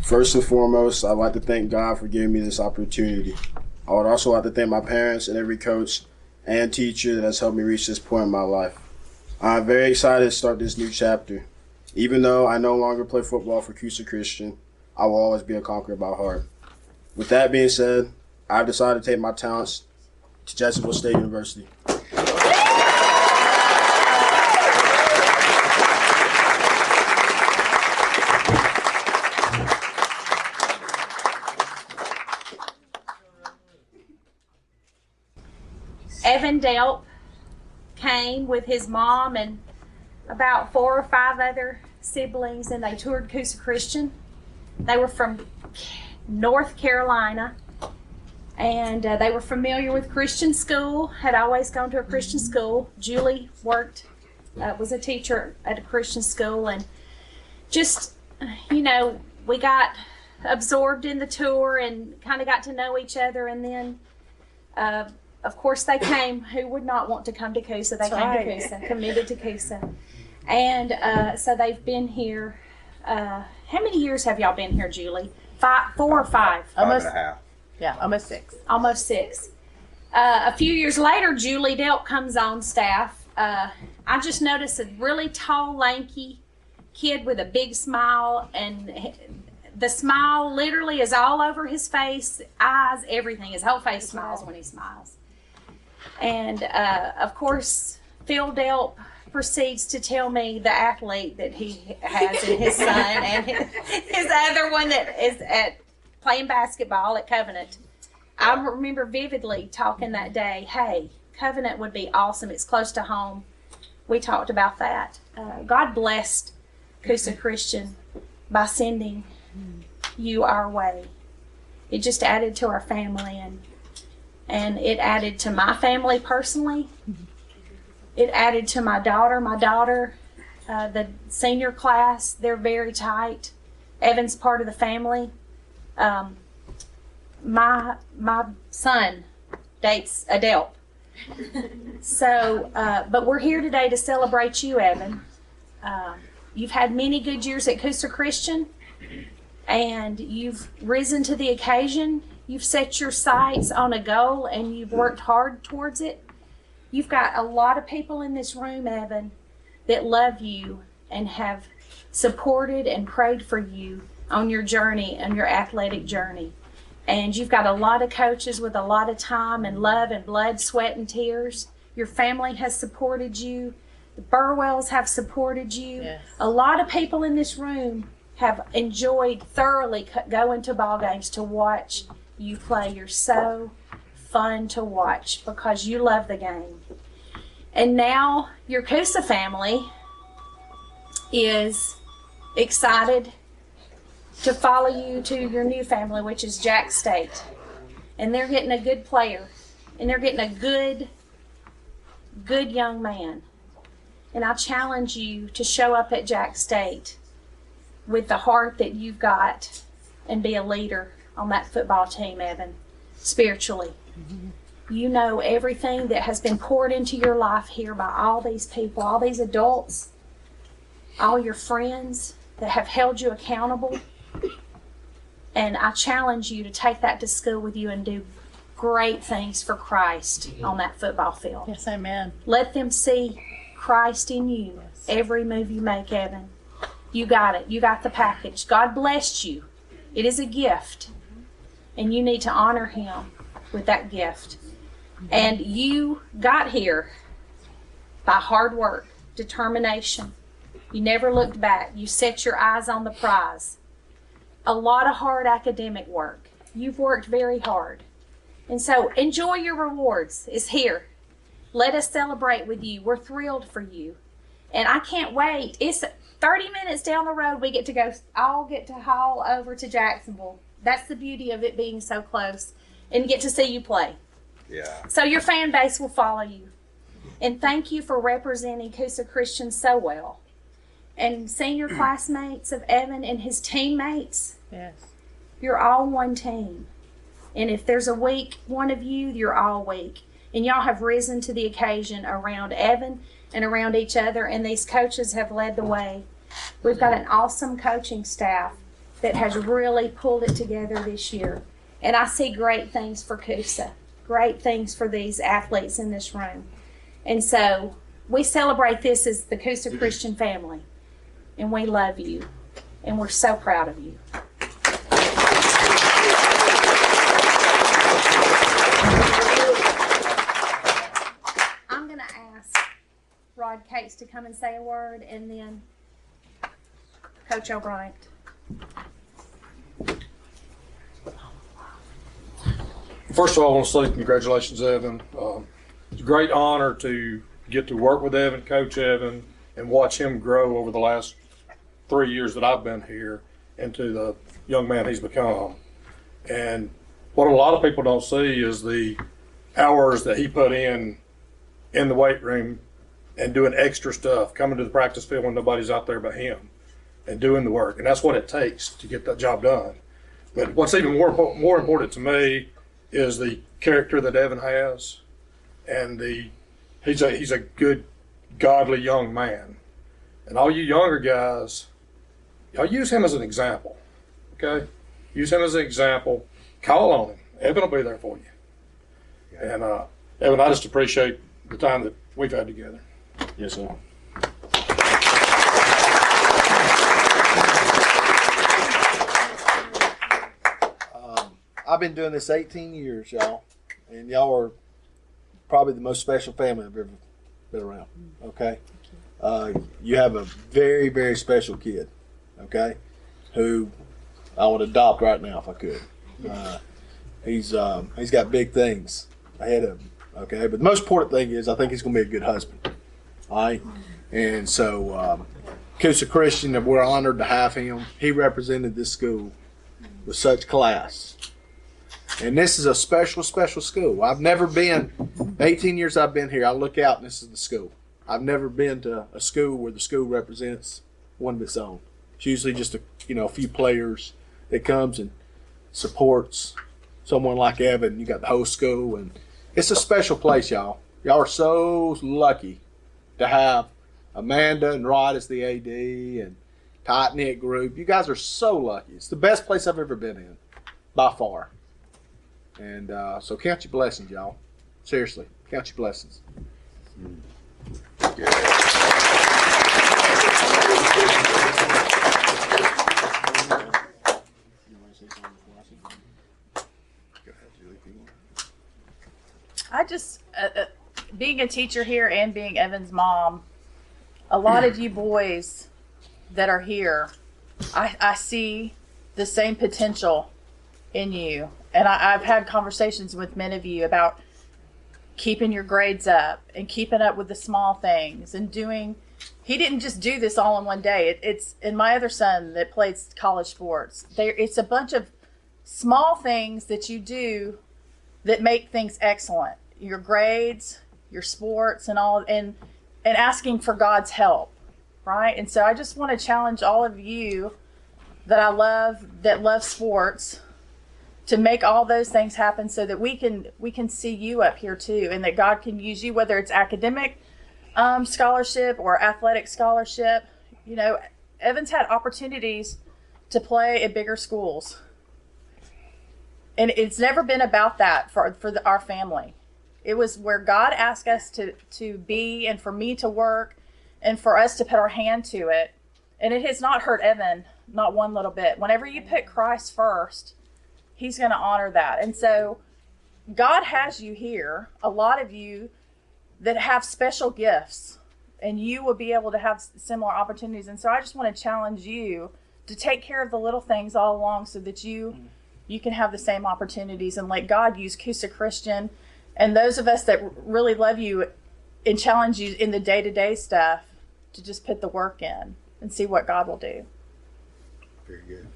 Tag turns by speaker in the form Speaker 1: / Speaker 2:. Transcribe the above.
Speaker 1: First and foremost, I'd like to thank God for giving me this opportunity. I would also like to thank my parents and every coach and teacher that has helped me reach this point in my life. I'm very excited to start this new chapter. Even though I no longer play football for Coosa Christian, I will always be a conqueror by heart. With that being said, I've decided to take my talents to Jacksonville State University.
Speaker 2: Evan Delp came with his mom and about 4 or 5 other siblings, and they toured Coosa Christian. They were from North Carolina, and they were familiar with Christian school, had always gone to a Christian school. Julie was a teacher at a Christian school, and just, we got absorbed in the tour and kind of got to know each other, and then of course they came. Who would not want to come to Coosa? They came to Coosa, committed to Coosa. And so they've been here. How many years have y'all been here, Julie? 4 or 5?
Speaker 3: Almost 5.5.
Speaker 4: Yeah, almost 6.
Speaker 2: Almost 6. A few years later, Julie Delp comes on staff. I just noticed a really tall, lanky kid with a big smile, and the smile literally is all over his face, eyes, everything. His whole face smiles when he smiles. And of course, Phil Delp proceeds to tell me the athlete that he has in his son and his other one that is at playing basketball at Covenant. I remember vividly talking that day, hey, Covenant would be awesome. It's close to home. We talked about that. God blessed Coosa Christian by sending you our way. It just added to our family, and it added to my family personally. It added to my daughter, the senior class. They're very tight. Evan's part of the family. My son dates a Delp. So, but we're here today to celebrate you, Evan. You've had many good years at Coosa Christian, and you've risen to the occasion. You've set your sights on a goal, and you've worked hard towards it. You've got a lot of people in this room, Evan, that love you and have supported and prayed for you on your journey, on your athletic journey. And you've got a lot of coaches with a lot of time and love and blood, sweat, and tears. Your family has supported you. The Burwells have supported you.
Speaker 4: Yes.
Speaker 2: A lot of people in this room have enjoyed thoroughly going to ball games to watch you play. You're so fun to watch because you love the game. And now your Coosa family is excited to follow you to your new family, which is Jack State. And they're getting a good player, and they're getting a good young man. And I challenge you to show up at Jack State with the heart that you've got and be a leader on that football team, Evan, spiritually. You know everything that has been poured into your life here by all these people, all these adults, all your friends that have held you accountable. And I challenge you to take that to school with you and do great things for Christ on that football field.
Speaker 3: Yes, amen.
Speaker 2: Let them see Christ in you. Every move you make, Evan. You got it. You got the package. God blessed you. It is a gift. And you need to honor him with that gift. And you got here by hard work, determination. You never looked back. You set your eyes on the prize. A lot of hard academic work. You've worked very hard. And so enjoy your rewards. It's here. Let us celebrate with you. We're thrilled for you. And I can't wait. It's 30 minutes down the road. We get to go, all get to haul over to Jacksonville. That's the beauty of it being so close, and get to see you play.
Speaker 4: Yeah.
Speaker 2: So your fan base will follow you. And thank you for representing Coosa Christian so well. And senior classmates of Evan and his teammates,
Speaker 3: Yes.
Speaker 2: you're all one team. And if there's a weak one of you, you're all weak. And y'all have risen to the occasion around Evan and around each other, and these coaches have led the way. We've got an awesome coaching staff that has really pulled it together this year. And I see great things for Coosa, great things for these athletes in this room. And so we celebrate this as the Coosa Christian family. And we love you. And we're so proud of you. I'm going to ask Rod Cates to come and say a word, and then Coach O'Brien.
Speaker 5: First of all, I want to say congratulations, Evan. It's a great honor to get to work with Evan, Coach Evan, and watch him grow over the last 3 years that I've been here into the young man he's become. And what a lot of people don't see is the hours that he put in the weight room and doing extra stuff, coming to the practice field when nobody's out there but him and doing the work. And that's what it takes to get that job done. But what's even more important to me is the character that Evan has, and he's a good, godly young man. And all you younger guys, y'all use him as an example, okay? Use him as an example. Call on him. Evan will be there for you. And Evan, I just appreciate the time that we've had together.
Speaker 1: Yes, sir.
Speaker 6: I've been doing this 18 years, y'all, and y'all are probably the most special family I've ever been around, okay? You have a very, very special kid, okay, who I would adopt right now if I could. He's got big things ahead of him, okay? But the most important thing is I think he's going to be a good husband, all right? And so Coosa Christian, we're honored to have him. He represented this school with such class. And this is a special, special school. I've never been, 18 years I've been here, I look out and this is the school. I've never been to a school where the school represents one of its own. It's usually just a few players that comes and supports someone like Evan. You got the whole school, and it's a special place, y'all. Y'all are so lucky to have Amanda and Rod as the AD and tight-knit group. You guys are so lucky. It's the best place I've ever been in, by far. And so count your blessings, y'all. Seriously, count your blessings.
Speaker 3: I just, being a teacher here and being Evan's mom, a lot of you boys that are here, I see the same potential in you. And I've had conversations with many of you about keeping your grades up and keeping up with the small things and doing. He didn't just do this all in one day. It's and my other son that plays college sports. It's a bunch of small things that you do that make things excellent. Your grades, your sports, and all, and asking for God's help, right? And so I just want to challenge all of you that I love, that love sports, to make all those things happen so that we can see you up here too, and that God can use you, whether it's academic scholarship or athletic scholarship. You know, Evan's had opportunities to play at bigger schools, And it's never been about that for our family. It was where God asked us to be, and for me to work, and for us to put our hand to it. And it has not hurt Evan, not one little bit. Whenever you put Christ first, he's going to honor that. And so God has you here, a lot of you that have special gifts, and you will be able to have similar opportunities. And so I just want to challenge you to take care of the little things all along so that you can have the same opportunities, and let God use Coosa Christian and those of us that really love you and challenge you in the day-to-day stuff to just put the work in and see what God will do.
Speaker 6: Very good.